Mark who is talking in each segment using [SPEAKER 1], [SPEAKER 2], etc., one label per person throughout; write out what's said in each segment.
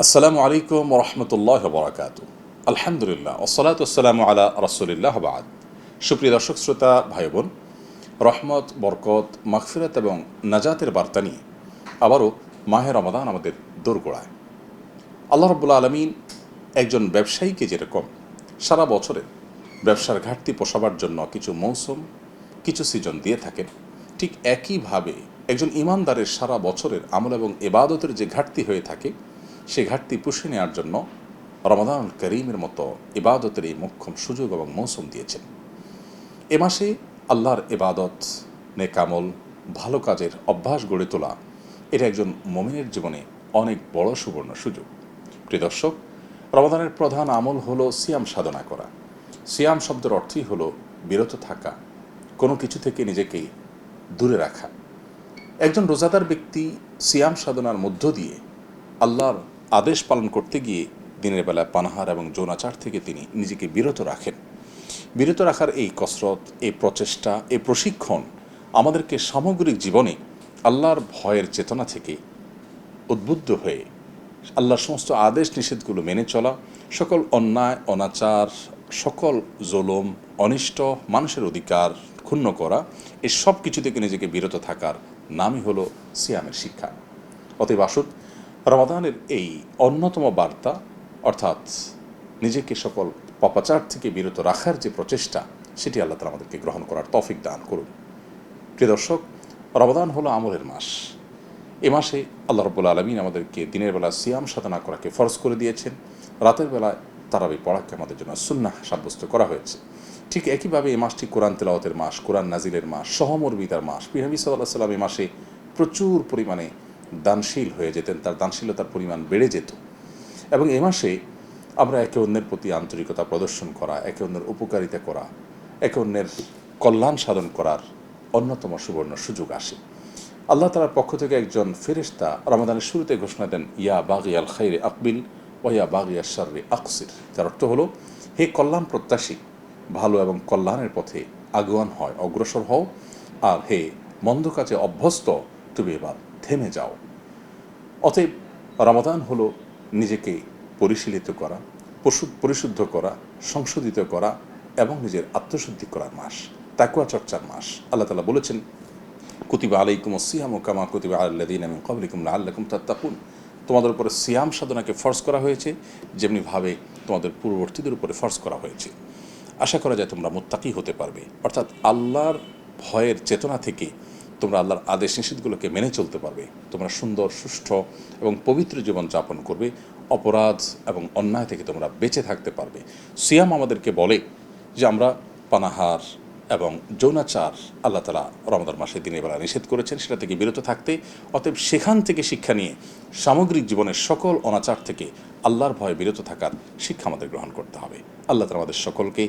[SPEAKER 1] আসসালামু আলাইকুম রহমতুল্লাহ বরাকাত। আলহামদুলিল্লাহ ওসসালাতু ওয়াসসালামু আলা রাসূলিল্লাহ বাদ। সুপ্রিয় দর্শক শ্রোতা ভাই বোন, রহমত, বরকত, মাগফিরাত এবং নাজাতের বার্তা নিয়ে আবারও মাহে রমাদান আমাদের দোরগোড়ায়। আল্লাহ রাব্বুল আলামিন একজন ব্যবসায়ীকে যেরকম সারা বছরের ব্যবসার ঘাটতি পোষাবার জন্য কিছু মৌসুম, কিছু সিজন দিয়ে থাকেন, ঠিক একইভাবে একজন ইমানদারের সারা বছরের আমল এবং ইবাদতের যে ঘাটতি হয়ে থাকে সে ঘাটতি পুষে নেওয়ার জন্য রমাদানুল করিমের মতো ইবাদতের এই মোক্ষম সুযোগ এবং মৌসুম দিয়েছেন। এ মাসে আল্লাহর ইবাদত, নেকামল, ভালো কাজের অভ্যাস গড়ে তোলা এটা একজন মুমিনের জীবনে অনেক বড় সুবর্ণ সুযোগ। প্রিয় দর্শক, রমাদানের প্রধান আমল হলো সিয়াম সাধনা করা। সিয়াম শব্দের অর্থই হলো বিরত থাকা, কোনো কিছু থেকে নিজেকে দূরে রাখা। একজন রোজাদার ব্যক্তি সিয়াম সাধনার মধ্য দিয়ে আল্লাহর আদেশ পালন করতে গিয়ে দিনের বেলায় পানাহার এবং যৌনাচার থেকে তিনি নিজেকে বিরত রাখেন। বিরত রাখার এই কসরত, এই প্রচেষ্টা, এই প্রশিক্ষণ আমাদেরকে সামগ্রিক জীবনে আল্লাহর ভয়ের চেতনা থেকে উদ্বুদ্ধ হয়ে আল্লাহর সমস্ত আদেশ নিষেধগুলো মেনে চলা, সকল অন্যায় অনাচার, সকল জুলুম, অনিষ্ট, মানুষের অধিকার ক্ষুণ্ণ করা, এই সব কিছু থেকে নিজেকে বিরত থাকার নামই হলো সিয়ামের শিক্ষা। অতএব আসুন রমাদানের এই অন্যতম বার্তা, অর্থাৎ নিজেকে সকল পাপাচার থেকে বিরত রাখার যে প্রচেষ্টা, সেটি আল্লাহ তাআলা আমাদেরকে গ্রহণ করার তৌফিক দান করুন। প্রিয় দর্শক, রমাদান হলো আমলের মাস। এ মাসে আল্লাহ রাব্বুল আলামিন আমাদেরকে দিনের বেলা সিয়াম সাধনা করাকে ফরজ করে দিয়েছেন, রাতের বেলায় তারাবি পড়াকে আমাদের জন্য সুন্নাহ সাব্যস্ত করা হয়েছে। ঠিক একইভাবে এই মাসটি কোরআন তেলাওয়াতের মাস, কোরআন নাজিলের মাস, সহমর্মিতার মাস। নবী সাল্লাল্লাহু আলাইহি ওয়াসাল্লাম এই মাসে প্রচুর পরিমাণে দানশীল হয়ে যেতেন, তার দানশীলতার পরিমাণ বেড়ে যেত। এবং এ মাসে আমরা একে অন্যের প্রতি আন্তরিকতা প্রদর্শন করা, একে অন্যের উপকারিতা করা, একে অন্যের কল্যাণ সাধন করার অন্যতম সুবর্ণ সুযোগ আসে। আল্লাহ তাআলার পক্ষ থেকে একজন ফেরেশতা রমাদানের শুরুতে ঘোষণা দেন, ইয়া বাগিয়াল খাইরে আকবিল ওয়া ইয়া বাগিয়াশ শাররি আকসির। যার অর্থ হলো, হে কল্যাণ প্রত্যাশী, ভালো এবং কল্যাণের পথে আগুয়ান হয়, অগ্রসর হও, আর হে মন্দ কাজে অভ্যস্ত, তুমি এবার থেমে যাও। অতএব রমাদান হলো নিজেকে পরিশীলিত করা, পরিশুদ্ধ করা, সংশোধিত করা এবং নিজের আত্মশুদ্ধি করার মাস, তাকওয়া চর্চার মাস। আল্লাহ তাআলা বলেছেন, কুতিবা আলাইকুমুস সিয়ামু কামা কুতিবা আলাল্লাযীনা মিন ক্বাবলিকুম লাআল্লাকুম তাত্তাকুন। তোমাদের উপরে সিয়াম সাধনাকে ফরজ করা হয়েছে যেমনিভাবে তোমাদের পূর্ববর্তীদের উপরে ফরজ করা হয়েছে। আশা করা যায় তোমরা মুত্তাকি হতে পারবে, অর্থাৎ আল্লাহর ভয়ের চেতনা থেকে তোমরা আল্লাহর আদেশ নিষেধগুলোকে মেনে চলতে পারবে। তোমরা সুন্দর, সুষ্ঠু এবং পবিত্র জীবন যাপন করবে। অপরাধ এবং অন্যায় থেকে তোমরা বেঁচে থাকতে পারবে। সিয়াম আমাদেরকে বলে যে আমরা পানাহার এবং যৌনাচার আল্লাহ তাআলা রমাদান মাসে দিনের বেলা নিষেধ করেছেন, সেটা থেকে বিরত থাকতে। অতএব সেখান থেকে শিক্ষা নিয়ে সামগ্রিক জীবনের সকল অনাচার থেকে আল্লাহর ভয়ে বিরত থাকার শিক্ষা আমাদের গ্রহণ করতে হবে। আল্লাহ তাআলা আমাদের সকলকে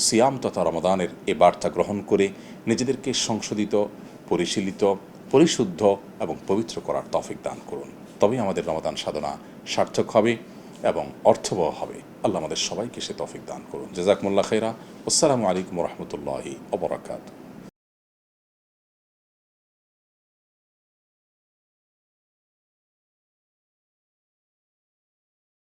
[SPEAKER 1] সিয়াম তথা রমাদানের এ বার্তা গ্রহণ করে নিজেদেরকে সংশোধিত, পরিশীলিত, পরিশুদ্ধ এবং পবিত্র করার তৌফিক দান করুন। তবেই আমাদের রমাদান সাধনা সার্থক হবে এবং অর্থবহ হবে। আল্লাহ আমাদের সবাইকে সে তৌফিক দান করুন। জাযাকুমুল্লাহ খাইরা। আসসালামু আলাইকুম ওয়া রাহমাতুল্লাহি ওয়া বারাকাতুহু।